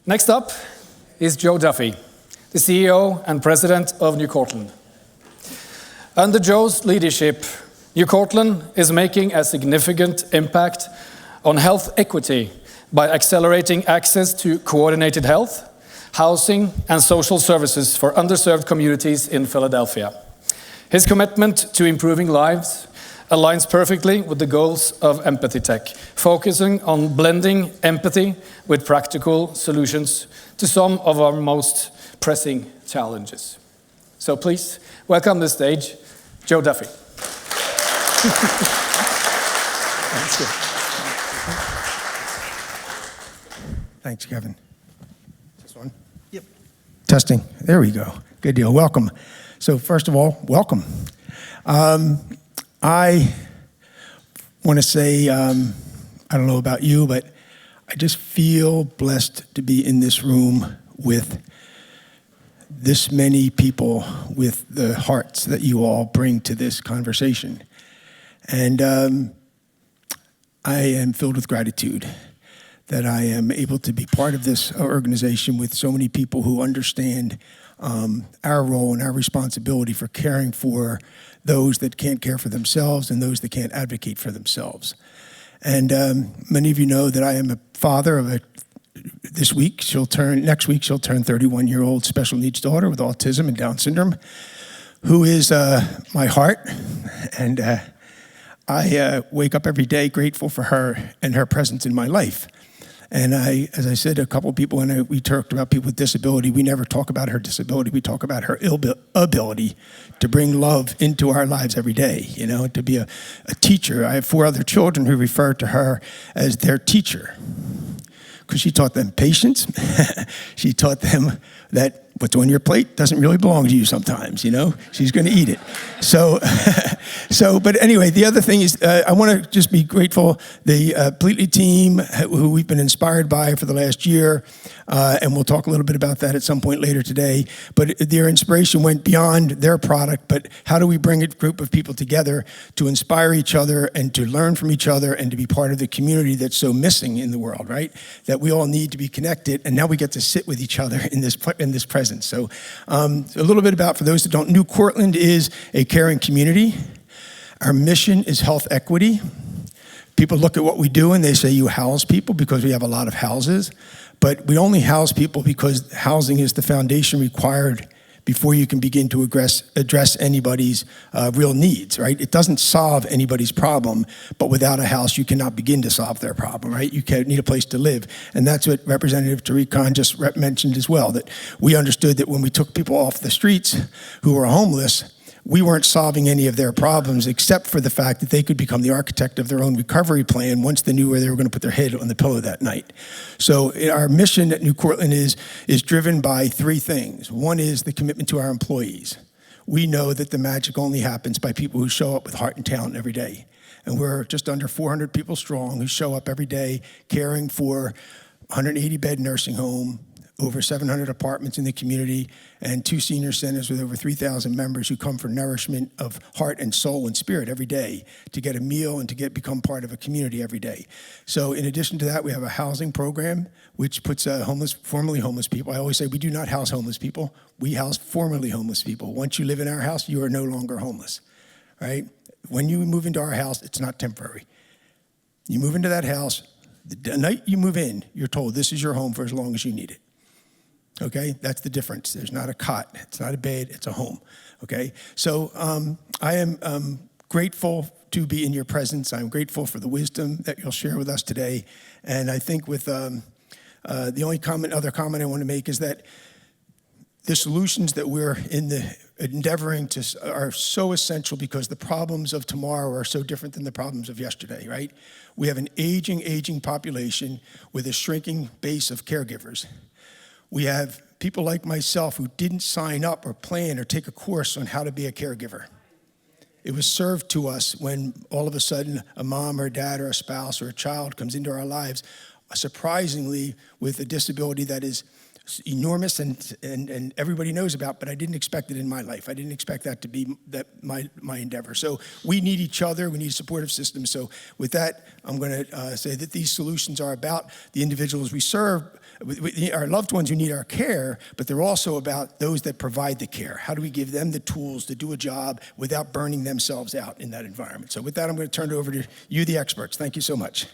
Next up is Joe Duffey, the CEO and President of NewCourtland. Under Joe's leadership, NewCourtland is making a significant impact on health equity by accelerating access to coordinated health, housing, and social services for underserved communities in Philadelphia. His commitment to improving lives aligns perfectly with the goals of Empathy Tech, focusing on blending empathy with practical solutions to some of our most pressing challenges. So please welcome to the stage, Joe Duffey. Thanks, Kevin. This one? Yep. Testing. There we go. Good deal. Welcome. So first of all, welcome. I want to say, I don't know about you, but I just feel blessed to be in this room with this many people with the hearts that you all bring to this conversation. And I am filled with gratitude that I am able to be part of this organization with so many people who understand our role and our responsibility for caring for those that can't care for themselves and those that can't advocate for themselves. And many of you know that I am a father of next week she'll turn 31-year-old special needs daughter with autism and Down syndrome, who is my heart. And I wake up every day grateful for her and her presence in my life. And as I said, a couple of people, and we talked about people with disability, we never talk about her disability. We talk about her ability to bring love into our lives every day, to be a teacher. I have 4 other children who refer to her as their teacher because she taught them patience. She taught them that what's on your plate doesn't really belong to you sometimes, She's going to eat it. But anyway, the other thing is I want to just be grateful. The Pleatley team, who we've been inspired by for the last year, and we'll talk a little bit about that at some point later today, but their inspiration went beyond their product, but how do we bring a group of people together to inspire each other and to learn from each other and to be part of the community that's so missing in the world, right? That we all need to be connected, and now we get to sit with each other in this presence. So a little bit about, for those that don't, NewCourtland is a caring community. Our mission is health equity. People look at what we do and they say you house people because we have a lot of houses, but we only house people because housing is the foundation required before you can begin to address anybody's real needs, right? It doesn't solve anybody's problem, but without a house, you cannot begin to solve their problem, right? You need a place to live. And that's what Representative Tariq Khan just mentioned as well, that we understood that when we took people off the streets who were homeless, we weren't solving any of their problems except for the fact that they could become the architect of their own recovery plan once they knew where they were going to put their head on the pillow that night. So our mission at NewCourtland is driven by 3 things. One is the commitment to our employees. We know that the magic only happens by people who show up with heart and talent every day. And we're just under 400 people strong who show up every day caring for 180-bed nursing home, over 700 apartments in the community, and 2 senior centers with over 3,000 members who come for nourishment of heart and soul and spirit every day, to get a meal and to become part of a community every day. So in addition to that, we have a housing program which puts formerly homeless people. I always say we do not house homeless people. We house formerly homeless people. Once you live in our house, you are no longer homeless, right? When you move into our house, it's not temporary. You move into that house, the night you move in, you're told this is your home for as long as you need it. Okay, that's the difference. There's not a cot, it's not a bed, it's a home. Okay, so I am grateful to be in your presence. I'm grateful for the wisdom that you'll share with us today. And I think with the only other comment I want to make is that the solutions that we're endeavoring to are so essential because the problems of tomorrow are so different than the problems of yesterday, right? We have an aging population with a shrinking base of caregivers. We have people like myself who didn't sign up or plan or take a course on how to be a caregiver. It was served to us when all of a sudden a mom or a dad or a spouse or a child comes into our lives, surprisingly with a disability that is enormous and everybody knows about, but I didn't expect it in my life. I didn't expect that to be my endeavor. So we need each other. We need a supportive system. So with that, I'm going to say that these solutions are about the individuals we serve, our loved ones who need our care, but they're also about those that provide the care. How do we give them the tools to do a job without burning themselves out in that environment? So with that, I'm going to turn it over to you, the experts. Thank you so much.